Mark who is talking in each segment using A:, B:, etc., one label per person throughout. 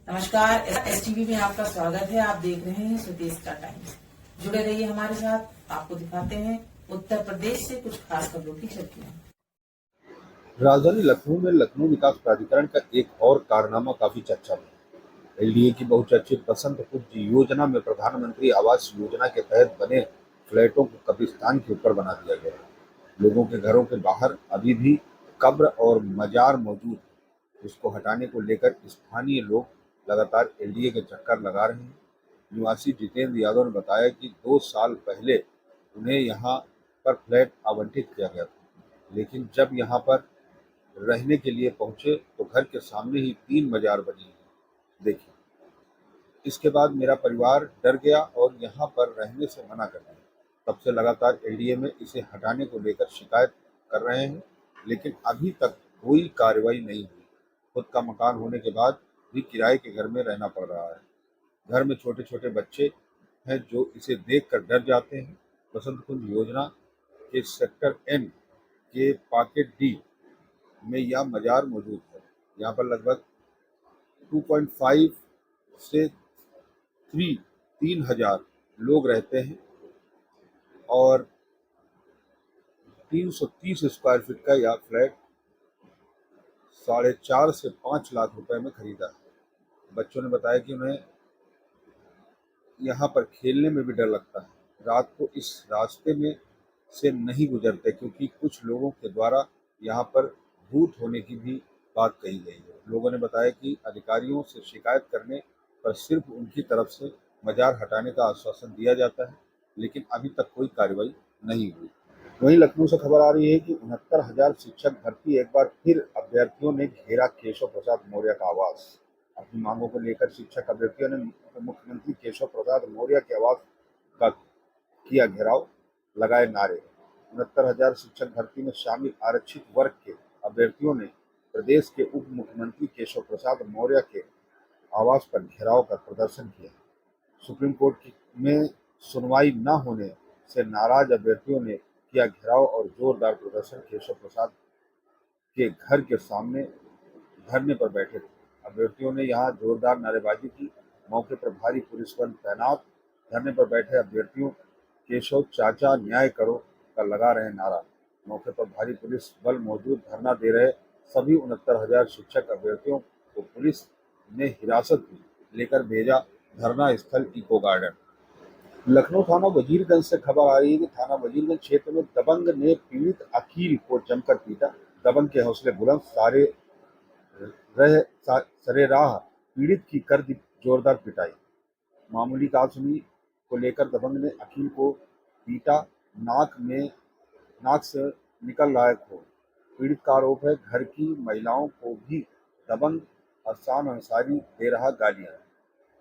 A: नमस्कार, एसटीवी में आपका स्वागत है। आप देख रहे हैं स्वदेश का टाइम्स। जुड़े रहिए हमारे साथ। आपको दिखाते हैं उत्तर प्रदेश से कुछ खास खबरों की झलकियां।
B: राजधानी लखनऊ में लखनऊ विकास प्राधिकरण का एक और कारनामा काफी चर्चा में है। एलडीए की बहुचर्चित बसंत कुंज योजना में प्रधानमंत्री आवास योजना के तहत बने फ्लैटों को कब्रिस्तान के ऊपर बना दिया गया है। लोगों के घरों के बाहर अभी भी कब्र और मजार मौजूद है, जिसको हटाने को लेकर स्थानीय लोग लगातार एलडीए के चक्कर लगा रहे हैं। निवासी जितेंद्र यादव ने बताया कि 2 साल पहले उन्हें यहाँ पर फ्लैट आवंटित किया गया था, लेकिन जब यहाँ पर रहने के लिए पहुंचे तो घर के सामने ही 3 मजार बनी हैं। देखिए, इसके बाद मेरा परिवार डर गया और यहाँ पर रहने से मना कर दिया। तब से लगातार एलडीए में इसे हटाने को लेकर शिकायत कर रहे हैं, लेकिन अभी तक कोई कार्रवाई नहीं हुई। खुद का मकान होने के बाद भी किराए के घर में रहना पड़ रहा है। घर में छोटे छोटे बच्चे हैं जो इसे देखकर डर जाते हैं। बसंत कुंज योजना के सेक्टर एन के पॉकेट डी में यह मजार मौजूद है। यहाँ पर लगभग 2.5 से 3,000 लोग रहते हैं और 330 स्क्वायर फीट का यह फ्लैट 4.5 से 5 लाख रुपए में खरीदा है। बच्चों ने बताया कि उन्हें यहाँ पर खेलने में भी डर लगता है। रात को इस रास्ते में से नहीं गुजरते क्योंकि कुछ लोगों के द्वारा यहाँ पर भूत होने की भी बात कही गई है। लोगों ने बताया कि अधिकारियों से शिकायत करने पर सिर्फ उनकी तरफ से मजार हटाने का आश्वासन दिया जाता है, लेकिन अभी तक कोई कार्रवाई नहीं हुई। वहीं लखनऊ से खबर आ रही है कि 69,000 शिक्षक भर्ती, एक बार फिर अभ्यर्थियों ने घेरा केशव प्रसाद मौर्य का आवास। अपनी मांगों को लेकर शिक्षक अभ्यर्थियों ने मुख्यमंत्री केशव प्रसाद मौर्य के आवास का किया घेराव, लगाए नारे। 69,000 शिक्षक भर्ती में शामिल आरक्षित वर्ग के अभ्यर्थियों ने प्रदेश के उप मुख्यमंत्री केशव प्रसाद मौर्य के आवास पर घेराव कर प्रदर्शन किया। सुप्रीम कोर्ट में सुनवाई न होने से नाराज अभ्यर्थियों ने किया घेराव और जोरदार प्रदर्शन केशव प्रसाद के घर के सामने धरने पर बैठे थे। अभ्यर्थियों ने यहां जोरदार नारेबाजी की। मौके पर भारी पुलिस बल तैनात। धरने पर बैठे अभ्यर्थियों केशव चाचा न्याय करो का लगा रहे नारा। मौके पर भारी पुलिस बल मौजूद। धरना दे रहे सभी 69,000 शिक्षक अभ्यर्थियों को पुलिस ने हिरासत में लेकर भेजा धरना स्थल इको गार्डन। लखनऊ थाना वजीरगंज से खबर आ रही है कि थाना वजीरगंज क्षेत्र में दबंग ने पीड़ित अकील को जमकर पीटा। दबंग के हौसले बुलंद, सरे राह पीड़ित की कर दी जोरदार पिटाई। मामूली कानसूनी को लेकर दबंग ने अकील को पीटा। नाक से निकल रहा है खून। पीड़ित का आरोप है घर की महिलाओं को भी दबंग हसन अंसारी दे रहा गालियां।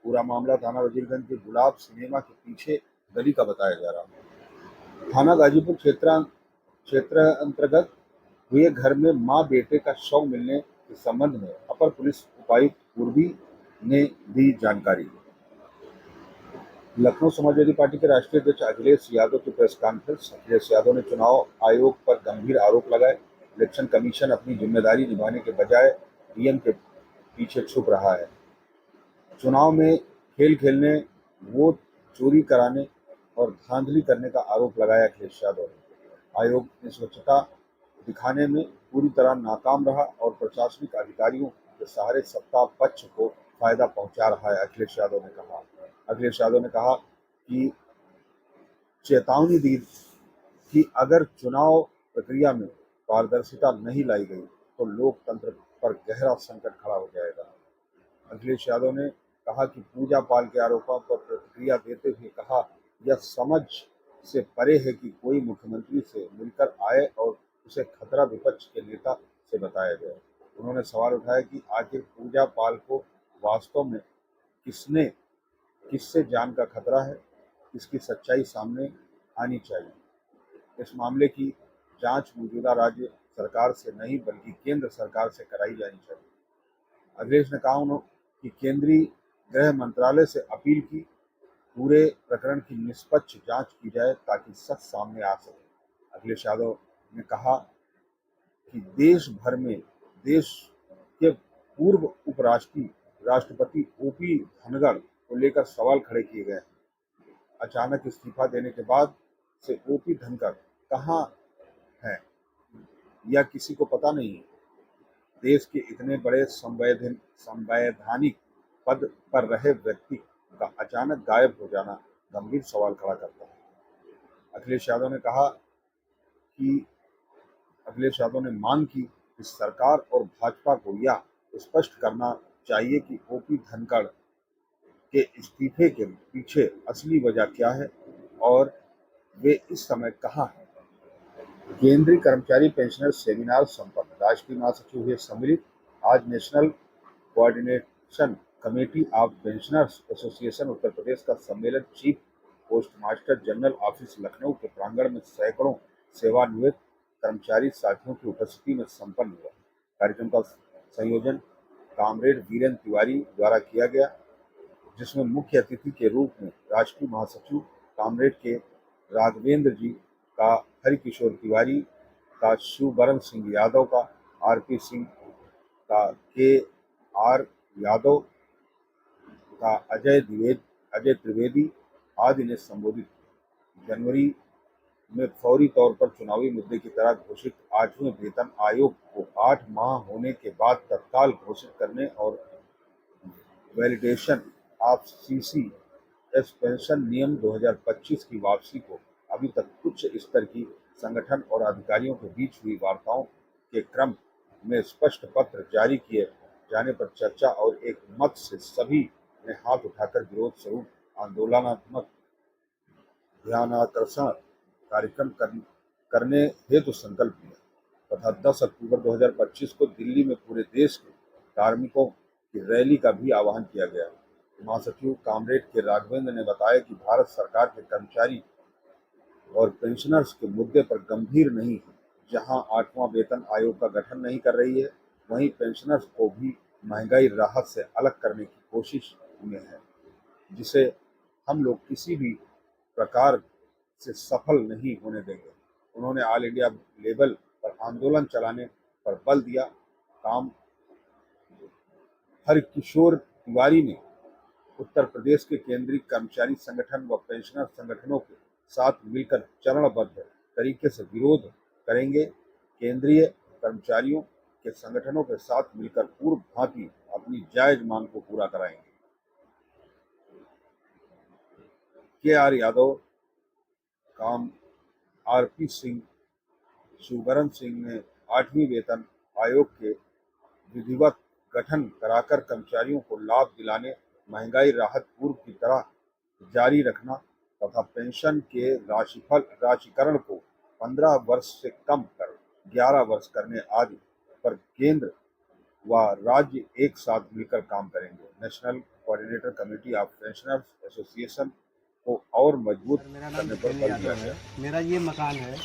B: पूरा मामला थाना वजीरगंज के गुलाब सिनेमा के पीछे गली का बताया जा रहा है। थाना गाजीपुर क्षेत्र अंतर्गत हुए घर में मां बेटे का शव मिलने के संबंध में अपर पुलिस उपायुक्त पूर्वी ने दी जानकारी। लखनऊ समाजवादी पार्टी के राष्ट्रीय अध्यक्ष अखिलेश यादव की प्रेस कॉन्फ्रेंस। अखिलेश यादव ने चुनाव आयोग पर गंभीर आरोप लगाए। इलेक्शन कमीशन अपनी जिम्मेदारी निभाने के बजाय ईवीएम के पीछे छुप रहा है। चुनाव में खेल खेलने, वोट चोरी कराने और धांधली करने का आरोप लगाया अखिलेश यादव ने। आयोग ने स्वच्छता दिखाने में पूरी तरह नाकाम रहा और प्रशासनिक अधिकारियों के सहारे सत्ता पक्ष को फायदा पहुंचा रहा है, अखिलेश यादव ने कहा। अखिलेश यादव ने कहा कि चेतावनी दी कि अगर चुनाव प्रक्रिया में पारदर्शिता नहीं लाई गई तो लोकतंत्र पर गहरा संकट खड़ा हो जाएगा। अखिलेश यादव ने कहा कि पूजा पाल के आरोपों पर प्रतिक्रिया देते हुए कहा, यह समझ से परे है कि कोई मुख्यमंत्री से मिलकर आए और उसे खतरा विपक्ष के नेता से बताया गया। उन्होंने सवाल उठाया कि आखिर पूजा पाल को वास्तव में किससे जान का खतरा है। इसकी सच्चाई सामने आनी चाहिए। इस मामले की जांच मौजूदा राज्य सरकार से नहीं बल्कि केंद्र सरकार से कराई जानी चाहिए। अखिलेश ने कहा कि केंद्रीय गृह मंत्रालय से अपील की पूरे प्रकरण की निष्पक्ष जांच की जाए ताकि सच सामने आ सके। अखिलेश यादव ने कहा कि देश भर में देश के पूर्व उपराष्ट्रपति राष्ट्रपति ओपी धनखड़ को लेकर सवाल खड़े किए गए। अचानक इस्तीफा देने के बाद से ओपी धनखड़ कहाँ है या किसी को पता नहीं है। देश के इतने बड़े संवैधानिक पद पर रहे व्यक्ति का अचानक गायब हो जाना गंभीर सवाल खड़ा करता है। अखिलेश यादव ने मांग की कि सरकार और भाजपा को यह स्पष्ट करना चाहिए कि ओपी धनखड़ के इस्तीफे के पीछे असली वजह क्या है और वे इस समय कहां हैं। केंद्रीय कर्मचारी पेंशनर सेमिनार संपन्न, राष्ट्रीय महासचिव हुए सम्मिलित। आज national coordination committee of pensioners association Uttar Pradesh का सम्मेलन chief postmaster general office Lucknow के प्रांगण में सैकड़ों सेवानिवृत्त कर्मचारी साथियों की उपस्थिति में संपन्न हुआ। कार्यक्रम का संयोजन कामरेड वीरेंद्र तिवारी द्वारा किया गया, जिसमें मुख्य अतिथि के रूप में राष्ट्रीय महासचिव कामरेड के राघवेंद्र जी का, हरिकिशोर तिवारी का, शिवबरन सिंह यादव का, आरपी सिंह का, के.आर. यादव का, अजय त्रिवेदी आदि ने संबोधित किया। जनवरी में फौरी तौर पर चुनावी मुद्दे की तरह घोषित 8वें वेतन आयोग को 8 माह होने के बाद तत्काल घोषित करने और वैलिडेशन ऑफ सीसीएस पेंशन नियम 2025 की वापसी को अभी तक उच्च स्तर की संगठन और अधिकारियों के बीच हुई वार्ताओं के क्रम में स्पष्ट पत्र जारी किए जाने पर चर्चा और एक मत से सभी ने हाथ उठाकर विरोध स्वरूप आंदोलनात्मक ध्यानाकर्षण कार्यक्रम करने हेतु संकल्प लिया तथा 10 अक्टूबर 2025 को दिल्ली में पूरे देश के कार्मिकों की रैली का भी आह्वान किया गया। महासचिव कामरेड के राघवेंद्र ने बताया कि भारत सरकार के कर्मचारी और पेंशनर्स के मुद्दे पर गंभीर नहीं है। जहां 8वां वेतन आयोग का गठन नहीं कर रही है, वहीं पेंशनर्स को भी महंगाई राहत से अलग करने की कोशिश में है, जिसे हम लोग किसी भी प्रकार से सफल नहीं होने देंगे। उन्होंने ऑल इंडिया लेवल पर आंदोलन चलाने पर बल दिया। हरकिशोर तिवारी ने उत्तर प्रदेश के केंद्रीय कर्मचारी संगठन व पेंशनर संगठनों के साथ मिलकर चरणबद्ध तरीके से विरोध करेंगे। केंद्रीय कर्मचारियों के संगठनों के साथ मिलकर पूर्व भांति अपनी जायज मांग को पूरा कराएंगे। के.आर. यादव, आरपी सिंह, शिवबरन सिंह ने 8वीं वेतन आयोग के विधिवत गठन कराकर कर्मचारियों को लाभ दिलाने, महंगाई राहत पूर्व की तरह जारी रखना तथा पेंशन के राशिकरण को 15 वर्ष से कम कर 11 वर्ष करने आदि पर केंद्र व राज्य एक साथ मिलकर काम करेंगे। National coordinator committee of pensioners association को और मजबूत करने पर बल दिया गया।
C: मेरा ये मकान है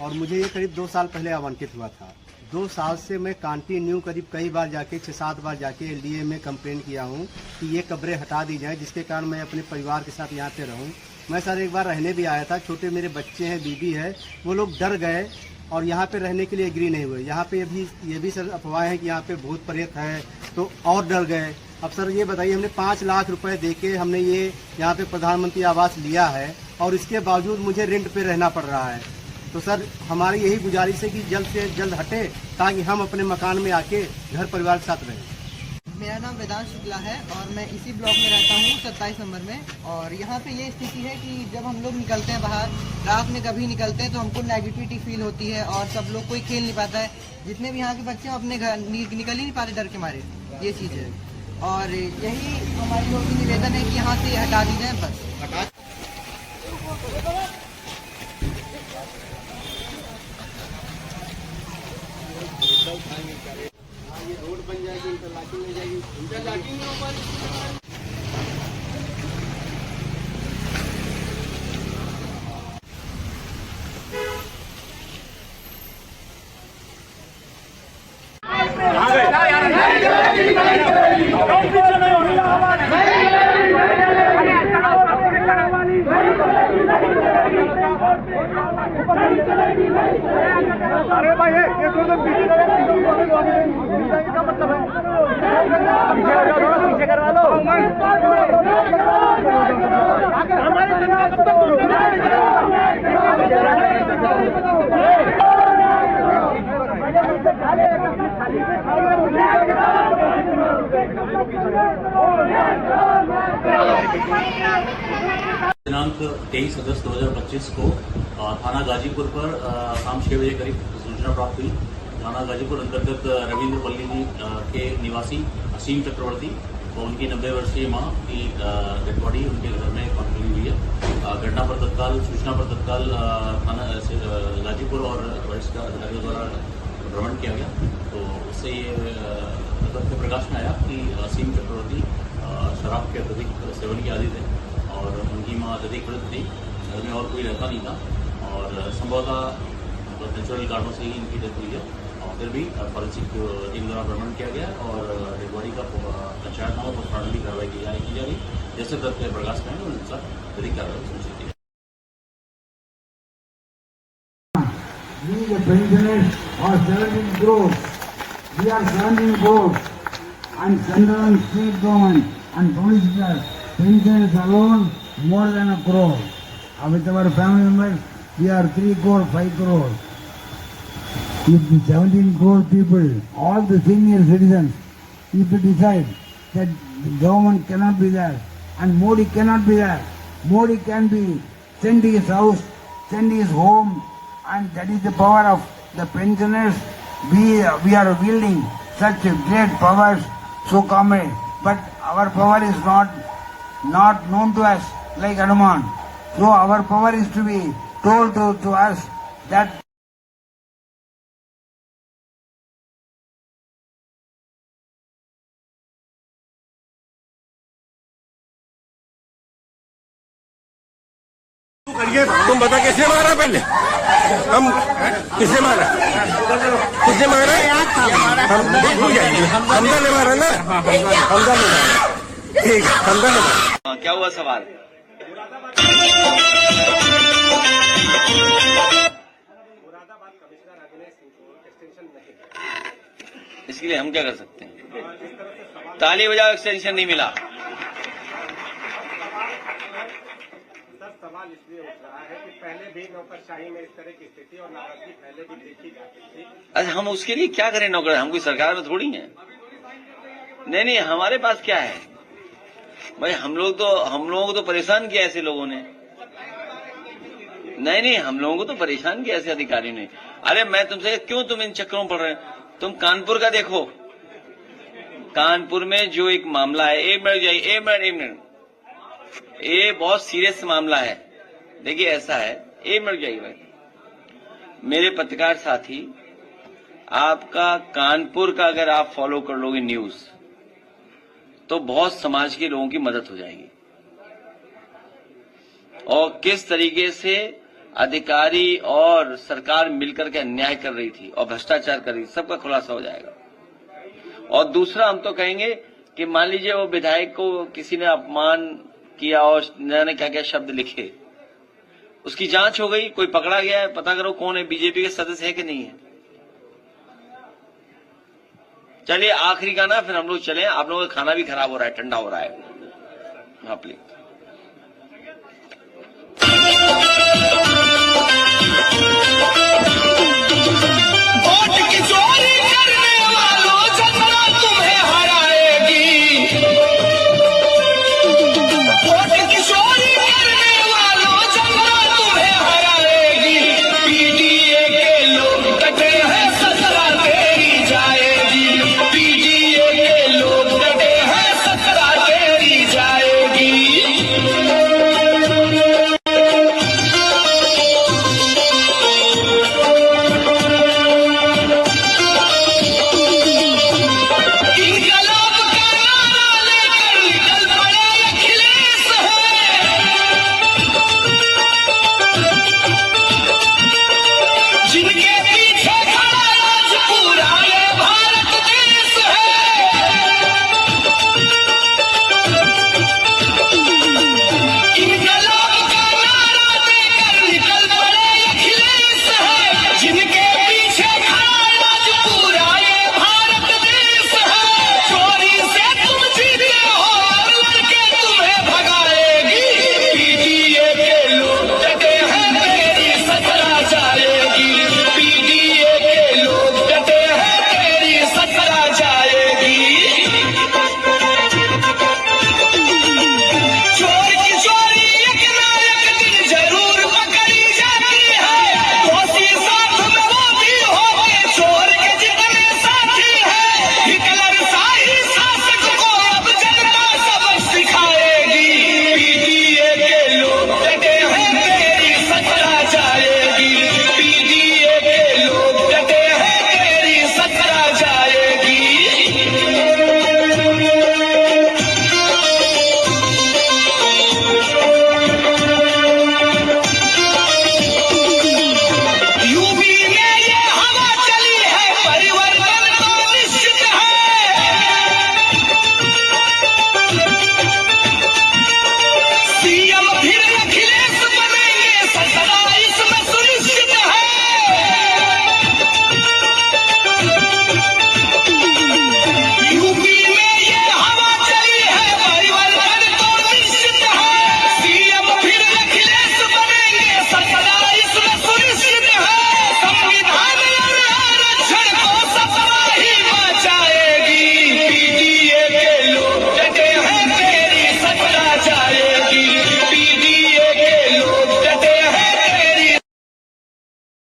C: और मुझे ये करीब 2 साल पहले आवंटित हुआ था। 2 साल से मैं कंटिन्यू करीब कई बार जाके 6-7 बार जाके एलडीए में कंप्लेन किया हूँ कि ये कब्रें हटा दी जाए, जिसके कारण मैं अपने परिवार के साथ यहाँ पे रहूँ। मैं सर एक बार रहने भी आया था, छोटे मेरे बच्चे हैं, बीबी है, वो लोग डर गए और यहाँ पे रहने के लिए एग्री नहीं हुए। यहाँ पे ये भी सर अफवाह है कि यहाँ पे भूत प्रेत है, तो और डर गए। अब सर ये बताइए, हमने 5 लाख रुपए देके हमने ये यहाँ पे प्रधानमंत्री आवास लिया है और इसके बावजूद मुझे रेंट पे रहना पड़ रहा है। तो सर हमारी यही गुजारिश है कि जल्द से जल्द हटे ताकि हम अपने मकान में आके घर परिवार के साथ रहें।
D: मेरा नाम वेदांत शुक्ला है और मैं इसी ब्लॉक में रहता हूँ 27 नंबर में। और यहाँ पे ये स्थिति है कि जब हम लोग निकलते हैं बाहर, रात में कभी निकलते हैं तो हमको नेगेटिविटी फील होती है और सब लोग कोई खेल नहीं पाता है। जितने भी यहाँ के बच्चे हैं अपने घर निकल ही नहीं पाते डर के मारे, ये चीज़ है। और यही हमारी लोगों की निवेदन है कि यहाँ से हटा दी जाए बस।
C: ये रोड बन जाएगी, इंटरलॉकिंग हो जाएगी, इंटरलॉकिंग में ऊपर
E: अरे भाई ये तो पीछे का मतलब है। हमारे जनता कब तक
F: दिनांक 23 अगस्त 2025 को थाना गाजीपुर पर शाम 6 बजे करीब सूचना प्राप्त हुई। थाना गाजीपुर अंतर्गत रविंद्र पल्ली जी के निवासी असीम चक्रवर्ती और उनकी 90 वर्षीय मां की डेड बॉडी उनके घर में पकड़ी हुई है। घटना पर तत्काल सूचना पर तत्काल थाना गाजीपुर और वरिष्ठ अधिकारियों द्वारा भ्रमण किया गया, तो उससे ये तथ्य प्रकाश में आया कि असीम चक्रवर्ती शराब के अत्यधिक सेवन के आदी थे और उनकी मां अत्यधिक पीड़ित थी। घर में और कोई रहता नहीं था और संभवतः नेचुरल कारणों से ही इनकी डेथ हुई है। और फिर भी फॉरेंसिक टीम द्वारा भ्रमण किया गया और डेड बॉडी का पंचायतनामा पोस्टमार्टम की कार्रवाई की जा रही। जैसे तथ्य प्रकाश में आएंगे उन अनुसार अधिक कार्रवाई सुनिश्चित की।
G: We the pensioners are 17 crores. We are 17 crores. And central and state government and police pensioners alone more than a crore. With our family members, we are 3 crore, 5 crore. If the 17 crore people, all the senior citizens, if they decide that the government cannot be there and Modi cannot be there, Modi can be sent his house, send his home, and that is the power of the pensioners. We are wielding such great powers, so common, but our power is not known to us like Hanuman. So our power is to be told to us that
E: तुम बता कैसे मारा पहले? हम किसे मारा? किसने मारा? हम भूल जाएंगे। हमदा ने मारा ना? हमदा ने मारा। ठीक, हमदा ने मारा।
H: क्या हुआ सवाल? इसके लिए हम क्या कर सकते हैं? ताली बजाओ, एक्सटेंशन नहीं मिला।
C: सवाल इसलिए उठ रहा है कि पहले भी नौकरशाही में इस तरह की स्थिति और नाराजगी पहले भी देखी जाती थी।
H: अच्छा, हम उसके लिए क्या करें? नौकर हम कोई सरकार में थोड़ी हैं। नहीं, हमारे पास क्या है भाई? हम लोगों को तो परेशान किया ऐसे लोगों ने। नहीं, हम लोगों को तो परेशान किया ऐसे अधिकारियों ने। अरे मैं तुमसे क्यों तुम इन चक्करों में पड़ रहे हो? तुम कानपुर का देखो, कानपुर में जो एक मामला है, एक मिनट, ये बहुत सीरियस मामला है। देखिए ऐसा है, एक मिनट जाइए भाई। मेरे पत्रकार साथी, आपका कानपुर का अगर आप फॉलो कर लोगे न्यूज, तो बहुत समाज के लोगों की मदद हो जाएगी और किस तरीके से अधिकारी और सरकार मिलकर के अन्याय कर रही थी और भ्रष्टाचार कर रही थी, सबका खुलासा हो जाएगा। और दूसरा, हम तो कहेंगे कि मान लीजिए वो विधायक को किसी ने अपमान किया और न क्या क्या शब्द लिखे, उसकी जांच हो गई, कोई पकड़ा गया है, पता करो कौन है, बीजेपी के सदस्य है कि नहीं है। चलिए आखिरी गाना, फिर हम लोग चले। आप लोगों का खाना भी खराब हो रहा है, ठंडा हो रहा है। हाँ प्लीज।